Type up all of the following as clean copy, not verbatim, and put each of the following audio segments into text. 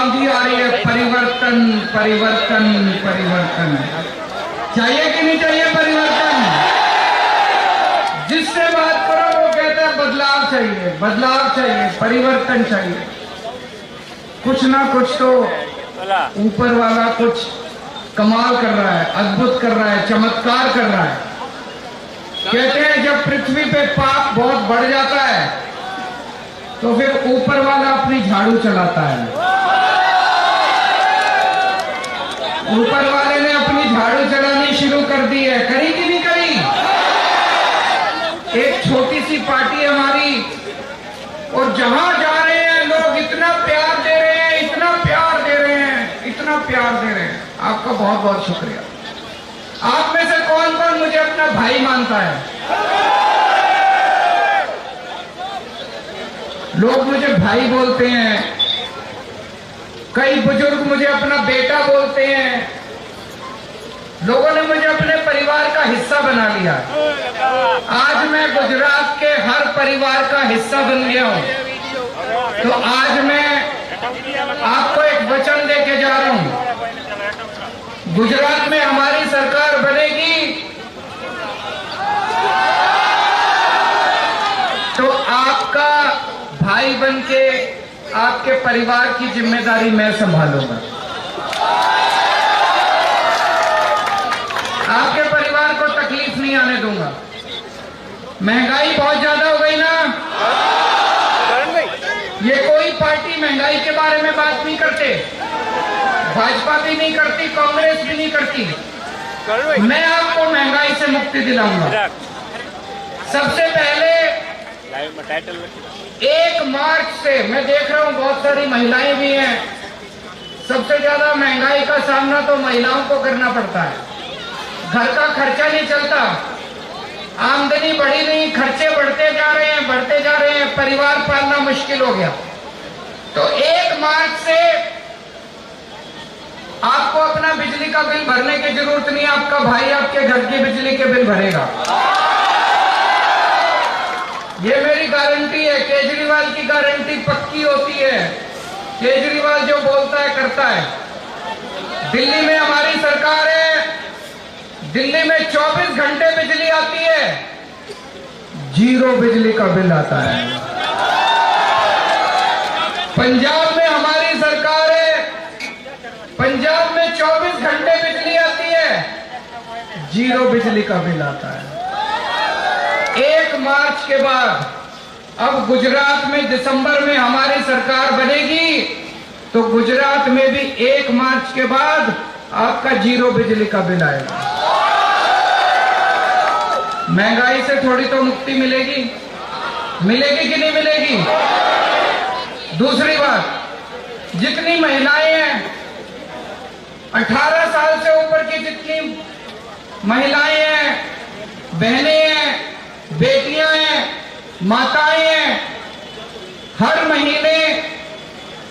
आंधी आ रही है, परिवर्तन परिवर्तन परिवर्तन। चाहिए कि नहीं चाहिए परिवर्तन? जिससे बात करो वो कहता है बदलाव चाहिए, बदलाव चाहिए, परिवर्तन चाहिए। कुछ ना कुछ तो ऊपर वाला कुछ कमाल कर रहा है, अद्भुत कर रहा है, चमत्कार कर रहा है। कहते हैं जब पृथ्वी पे पाप बहुत बढ़ जाता है तो फिर ऊपर वाला अपनी झाड़ू चलाता है। ऊपर वाले ने अपनी झाड़ू चलानी शुरू कर दी है। करी कि नहीं करी? एक छोटी सी पार्टी हमारी, और जहां जा रहे हैं लोग इतना प्यार दे रहे हैं, इतना प्यार दे रहे हैं, इतना प्यार दे रहे हैं। आपका बहुत बहुत शुक्रिया। आप में से कौन कौन मुझे अपना भाई मानता है? लोग मुझे भाई बोलते हैं, कई बुजुर्ग मुझे अपना बेटा बोलते हैं। लोगों ने मुझे अपने परिवार का हिस्सा बना लिया। आज मैं गुजरात के हर परिवार का हिस्सा बन गया हूं। तो आज मैं आपको एक वचन देके जा रहा हूं, गुजरात में हमारी सरकार बनेगी तो आपका भाई बनके आपके परिवार की जिम्मेदारी मैं संभालूंगा। आपके परिवार को तकलीफ नहीं आने दूंगा। महंगाई बहुत ज्यादा हो गई ना, ये कोई पार्टी महंगाई के बारे में बात नहीं करते, भाजपा भी नहीं करती, कांग्रेस भी नहीं करती। मैं आपको महंगाई से मुक्ति दिलाऊंगा। सबसे पहले 1 मार्च से मैं देख रहा हूं बहुत सारी महिलाएं भी हैं। सबसे ज्यादा महंगाई का सामना तो महिलाओं को करना पड़ता है। घर का खर्चा नहीं चलता, आमदनी बढ़ी नहीं, खर्चे बढ़ते जा रहे हैं, बढ़ते जा रहे हैं, परिवार पालना मुश्किल हो गया। तो 1 मार्च से आपको अपना बिजली का बिल भरने की जरूरत नहीं, आपका भाई आपके घर की बिजली के बिल भरेगा। ये मेरी गारंटी है। केजरीवाल की गारंटी पक्की होती है। केजरीवाल जो बोलता है करता है। दिल्ली में हमारी सरकार है, दिल्ली में 24 घंटे बिजली आती है, 0 बिजली का बिल आता है। पंजाब में हमारी सरकार है, पंजाब में 24 घंटे बिजली आती है, 0 बिजली का बिल आता है। 1 मार्च के बाद अब गुजरात में दिसंबर में हमारी सरकार बनेगी तो गुजरात में भी 1 मार्च के बाद आपका 0 बिजली का बिल आएगा। महंगाई से थोड़ी तो मुक्ति मिलेगी, मिलेगी कि नहीं मिलेगी? दूसरी बात, जितनी महिलाएं हैं, 18 साल से ऊपर की जितनी महिलाएं हैं, बहनें हैं, बेटियां हैं, माताएं हैं, हर महीने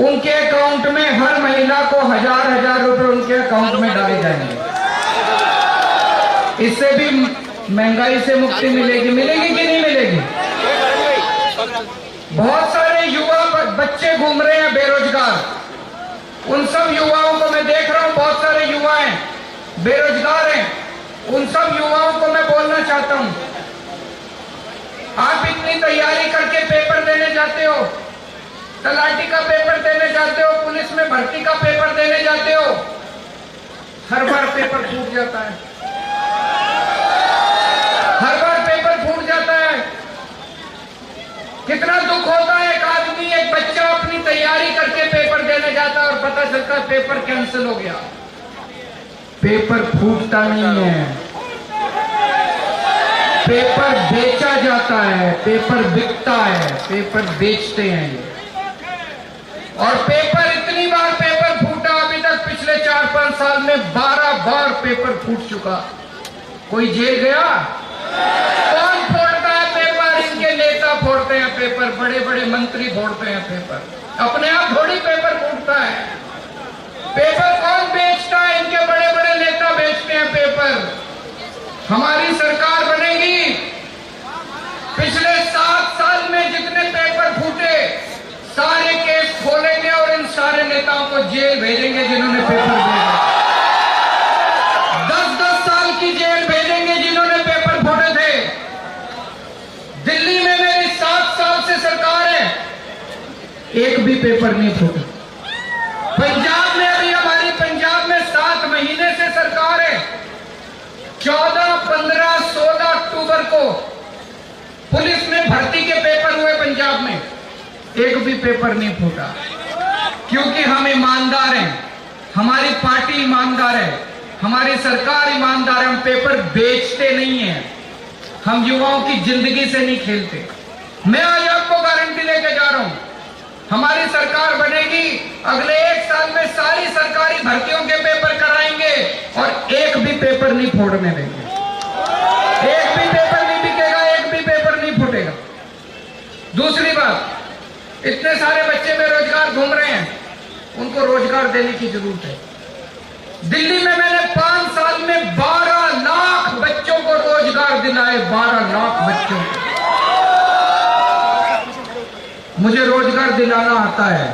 उनके अकाउंट में हर महिला को 1000-1000 रुपए उनके अकाउंट में डाले जाएंगे। इससे भी महंगाई से मुक्ति मिलेगी, मिलेगी कि नहीं मिलेगी? बहुत सारे युवा बच्चे घूम रहे हैं बेरोजगार। उन सब युवाओं को मैं देख रहा हूं, बहुत सारे युवा हैं बेरोजगार हैं। उन सब युवाओं को मैं बोलना चाहता हूं, आप इतनी तैयारी करके पेपर देने जाते हो, तलाटी का पेपर देने जाते हो, पुलिस में भर्ती का पेपर देने जाते हो, हर बार पेपर फूट जाता है, हर बार पेपर फूट जाता है। कितना दुख होता है, एक आदमी, एक बच्चा अपनी तैयारी करके पेपर देने जाता है और पता चलता है पेपर कैंसिल हो गया। पेपर फूटता नहीं है, पेपर बेचा जाता है, पेपर बिकता है, पेपर बेचते हैं ये। और पेपर इतनी बार पेपर फूटा, अभी तक पिछले 4-5 साल में 12 बार पेपर फूट चुका। कोई जेल गया? कौन फोड़ता है पेपर? इनके नेता फोड़ते हैं पेपर, बड़े बड़े मंत्री फोड़ते हैं पेपर, अपने आप थोड़ी पेपर फूटता है। पेपर कौन बेचता है? इनके बड़े बड़े नेता बेचते हैं पेपर। हमारी सरकार बनेगी, पिछले 7 साल में जितने पेपर फूटे सारे केस खोलेंगे और इन सारे नेताओं को जेल भेजेंगे जिन्होंने पेपर भेजे, 10-10 साल की जेल भेजेंगे जिन्होंने पेपर फोड़े थे। दिल्ली में मेरी 7 साल से सरकार है, एक भी पेपर नहीं फूटा। पंजाब में अभी हमारी पंजाब में 7 महीने से सरकार है, 14, 15, 16 अक्टूबर को पुलिस में भर्ती के पेपर हुए पंजाब में, एक भी पेपर नहीं फूटा। क्योंकि हम ईमानदार हैं, हमारी पार्टी ईमानदार है, हमारी सरकार ईमानदार है। हम पेपर बेचते नहीं हैं, हम युवाओं की जिंदगी से नहीं खेलते। मैं आज आपको गारंटी लेके जा रहा हूं, हमारी सरकार बनेगी, अगले 1 साल में सारी सरकारी भर्तियों के पेपर कराएंगे और एक भी पेपर नहीं फोड़ने देंगे। एक भी पेपर नहीं बिकेगा, एक भी पेपर नहीं फूटेगा। दूसरी बात, इतने सारे बच्चे बेरोजगार घूम रहे हैं, उनको रोजगार देने की जरूरत है। दिल्ली में मैंने 5 साल में 12 लाख बच्चों को रोजगार दिलाए, 12 लाख बच्चों को। मुझे रोजगार दिलाना आता है,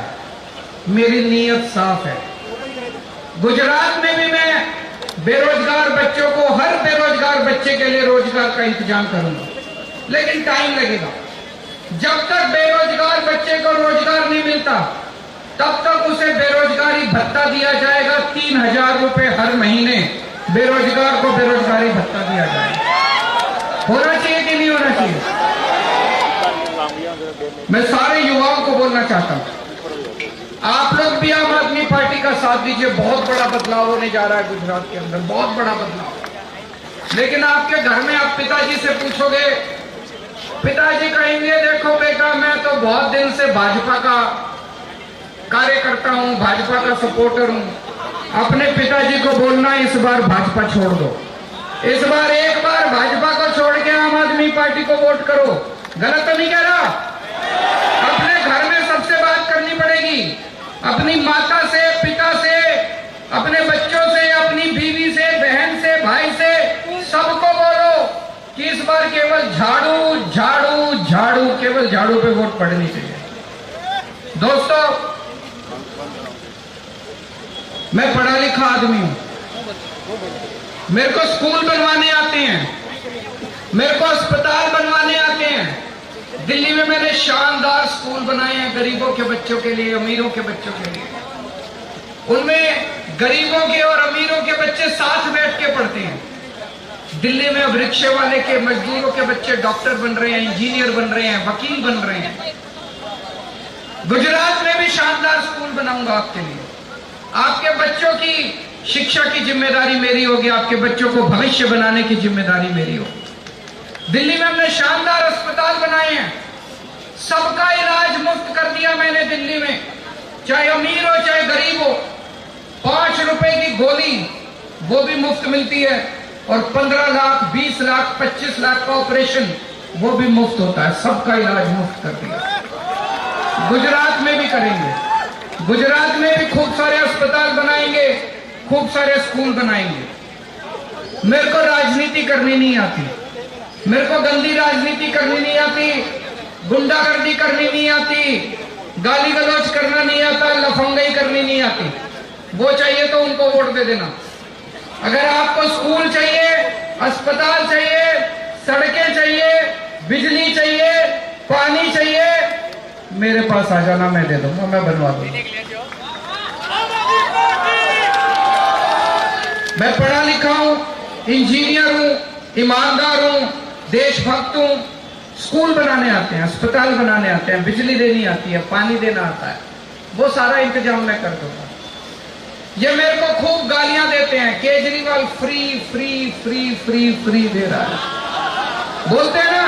मेरी नीयत साफ है। गुजरात में भी मैं बेरोजगार बच्चों को, हर बेरोजगार बच्चे के लिए रोजगार का इंतजाम करूंगा, लेकिन टाइम लगेगा। जब तक बेरोजगार बच्चे को रोजगार नहीं मिलता, तब तक उसे बेरोजगारी भत्ता दिया जाएगा। 3000 रुपए हर महीने बेरोजगार को बेरोजगारी भत्ता दिया जाएगा। होना चाहिए कि नहीं होना चाहिए? मैं सारे युवाओं को बोलना चाहता हूं, आप लोग भी आम आदमी पार्टी का साथ दीजिए। बहुत बड़ा बदलाव होने जा रहा है गुजरात के अंदर, बहुत बड़ा बदलाव। लेकिन आपके घर में आप पिताजी से पूछोगे, पिताजी कहेंगे देखो बेटा, मैं तो बहुत दिन से भाजपा का कार्यकर्ता हूं, भाजपा का सपोर्टर हूं। अपने पिताजी को बोलना इस बार भाजपा छोड़ दो, इस बार एक बार भाजपा को छोड़ के आम आदमी पार्टी को वोट करो। गलत तो नहीं कह रहा? अपने घर में सबसे बात करनी पड़ेगी, अपनी माता से, पिता से, अपने बच्चों से, अपनी बीवी से, बहन से, भाई से, सबको बोलो कि इस बार केवल झाड़ू झाड़ू झाड़ू, केवल झाड़ू पे वोट पड़नी चाहिए। दोस्तों, मैं पढ़ा लिखा आदमी हूं, मेरे को स्कूल बनवाने आते हैं, मेरे को अस्पताल बनवाने आते हैं। दिल्ली में मैंने शानदार स्कूल बनाए हैं गरीबों के बच्चों के लिए, अमीरों के बच्चों के लिए। उनमें गरीबों के और अमीरों के बच्चे साथ बैठ के पढ़ते हैं। दिल्ली में अब रिक्शे वाले के, मजदूरों के बच्चे डॉक्टर बन रहे हैं, इंजीनियर बन रहे हैं, वकील बन रहे हैं। गुजरात में भी शानदार स्कूल बनाऊंगा आपके लिए। आपके बच्चों की शिक्षा की जिम्मेदारी मेरी होगी, आपके बच्चों को भविष्य बनाने की जिम्मेदारी मेरी होगी। दिल्ली में हमने शानदार अस्पताल बनाए हैं, सबका इलाज मुफ्त कर दिया मैंने दिल्ली में, चाहे अमीर हो चाहे गरीब हो। 5 रुपए की गोली वो भी मुफ्त मिलती है, और 15 लाख, 20 लाख, 25 लाख का ऑपरेशन वो भी मुफ्त होता है। सबका इलाज मुफ्त कर दिया। गुजरात में भी करेंगे, गुजरात में भी खूब सारे अस्पताल बनाएंगे, खूब सारे स्कूल बनाएंगे। मेरे को राजनीति करनी नहीं आती, मेरे को गंदी राजनीति करनी नहीं आती, गुंडागर्दी करनी नहीं आती, गाली गलौज करना नहीं आता, लफंगाई करनी नहीं आती। वो चाहिए तो उनको वोट दे देना। अगर आपको स्कूल चाहिए, अस्पताल चाहिए, सड़कें चाहिए, बिजली चाहिए, पानी चाहिए, मेरे पास आ जाना, मैं दे दूंगा, मैं बनवा दूंगा। मैं पढ़ा लिखा हूं, इंजीनियर हूं, ईमानदार हूं, देशभक्त हूं। स्कूल बनाने आते हैं, अस्पताल बनाने आते हैं, बिजली देनी आती है, पानी देना आता है, वो सारा इंतजाम मैं कर दूंगा। ये मेरे को खूब गालियां देते हैं, Kejriwal free free free free free दे रहा है, बोलते हैं ना,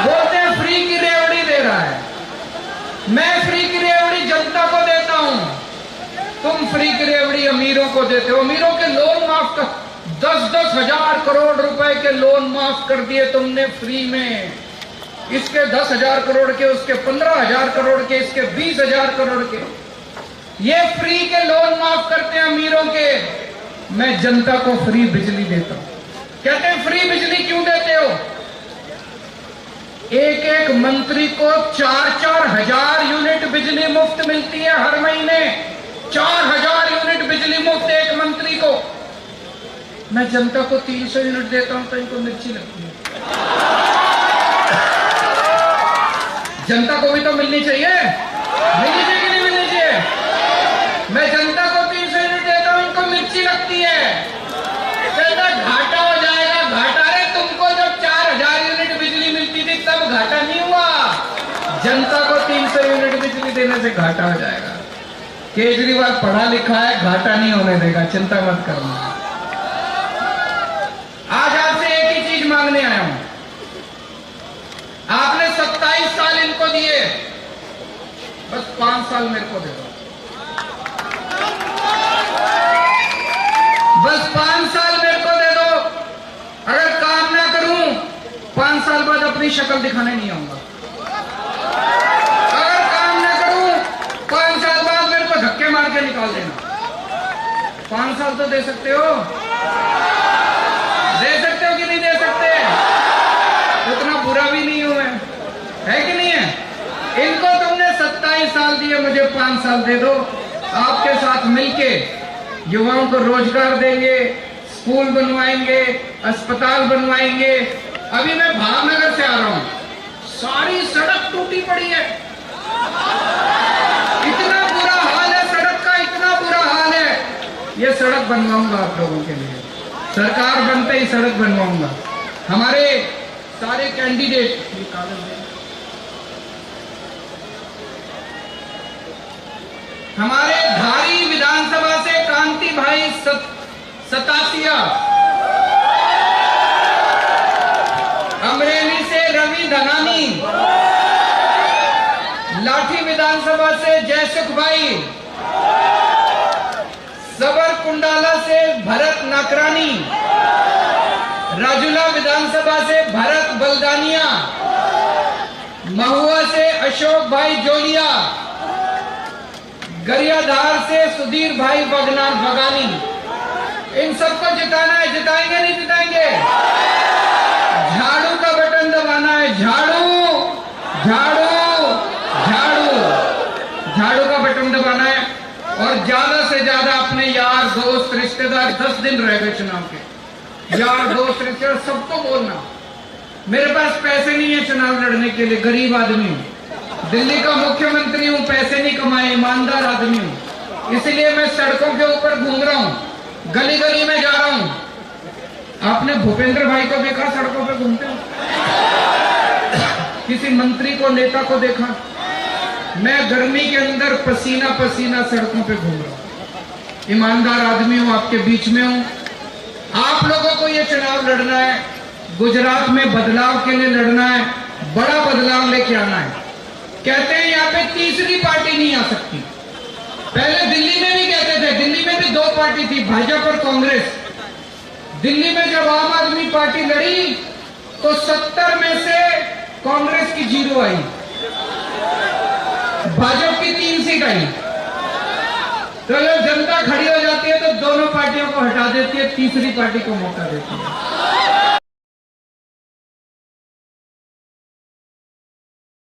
बोलते हैं फ्री की रेवड़ी दे रहा है। मैं फ्री की रेवड़ी जनता को देता हूं, तुम फ्री की रेवड़ी अमीरों को देते हो। अमीरों के लोन माफ कर, 10-10 हजार करोड़ रुपए के लोन माफ कर दिए तुमने फ्री में। इसके 10,000 करोड़ के, उसके 15,000 करोड़ के, इसके 20,000 करोड़ के, ये फ्री के लोन माफ करते हैं अमीरों के। मैं जनता को फ्री बिजली देता हूं। कहते हैं फ्री बिजली क्यों देते हो? एक एक मंत्री को 4-4 हजार यूनिट बिजली मुफ्त मिलती है हर महीने। 4000 यूनिट बिजली मुफ्त एक मंत्री को। मैं जनता को 300 यूनिट देता हूं तो इनको मिर्ची लगती है। जनता को भी तो मिलनी चाहिए, मिलनी चाहिए कि नहीं मिलनी चाहिए? मैं जनता को 300 यूनिट देता हूं, इनको मिर्ची लगती है। कहता घाटा हो जाएगा, घाटा। अरे तुमको जब 4000 यूनिट बिजली मिलती थी तब घाटा नहीं हुआ, जनता को 300 यूनिट बिजली देने से घाटा हो जाएगा। केजरीवाल पढ़ा लिखा है, घाटा नहीं होने देगा, चिंता मत करना। आज आपसे एक ही चीज मांगने आया हूं। आपने 27 साल इनको दिए, बस 5 साल मेरे को दे दो। बस 5 साल मेरे को दे दो। अगर काम ना करूं 5 साल बाद अपनी शक्ल दिखाने नहीं आऊंगा। अगर काम ना करूं 5 साल बाद मेरे को धक्के मार के निकाल देना। 5 साल तो दे सकते हो, दे सकते हो कि नहीं दे सकते? उतना बुरा भी नहीं हूं मैं, है कि नहीं है? इनको तुमने 27 साल दिए, मुझे 5 साल दे दो। आपके साथ मिलके युवाओं को रोजगार देंगे, स्कूल बनवाएंगे, अस्पताल बनवाएंगे। अभी मैं भावनगर से आ रहा हूं, सारी सड़क टूटी पड़ी है। इतना बुरा हाल है सड़क का, इतना बुरा हाल है। ये सड़क बनवाऊंगा आप लोगों के लिए, सरकार बनते ही सड़क बनवाऊंगा। हमारे सारे कैंडिडेट, हमारे धारी विधानसभा से कांति भाई सतासिया, अमरेली से रवि धनानी, लाठी विधानसभा से जयसुख भाई, सबर कुंडाला से भरत नाकरानी, राजुला विधानसभा से भरत बलदानिया, महुआ से अशोक भाई जोलिया, गरियाधार से सुधीर भाई बगानी। इन सबको जिताना है, जिताएंगे नहीं जिताएंगे? झाड़ू का बटन दबाना है, झाड़ू झाड़ू झाड़ू झाड़ू का बटन दबाना है। और ज्यादा से ज्यादा अपने यार दोस्त रिश्तेदार, 10 दिन रह गए चुनाव के, यार दोस्त रिश्तेदार सबको बोलना मेरे पास पैसे नहीं है चुनाव लड़ने के लिए, गरीब आदमी हूं, दिल्ली का मुख्यमंत्री हूं, पैसे नहीं कमाए, ईमानदार आदमी हूं, इसलिए मैं सड़कों के ऊपर घूम रहा हूं, गली गली में जा रहा हूं। आपने भूपेंद्र भाई को देखा सड़कों पे घूमते हो? किसी मंत्री को, नेता को देखा? मैं गर्मी के अंदर पसीना पसीना सड़कों पे घूम रहा हूं, ईमानदार आदमी हूं, आपके बीच में हूं। आप लोगों को ये चुनाव लड़ना है, गुजरात में बदलाव के लिए लड़ना है, बड़ा बदलाव लेके आना है। कहते हैं यहाँ पे तीसरी पार्टी नहीं आ सकती। पहले दिल्ली में भी कहते थे, दिल्ली में भी 2 पार्टी थी, भाजपा और कांग्रेस। दिल्ली में जब आम आदमी पार्टी लड़ी तो 70 में से कांग्रेस की 0 आई, भाजपा की 3 सीट आई। तो जब जनता खड़ी हो जाती है तो दोनों पार्टियों को हटा देती है, तीसरी पार्टी को मौका देती है।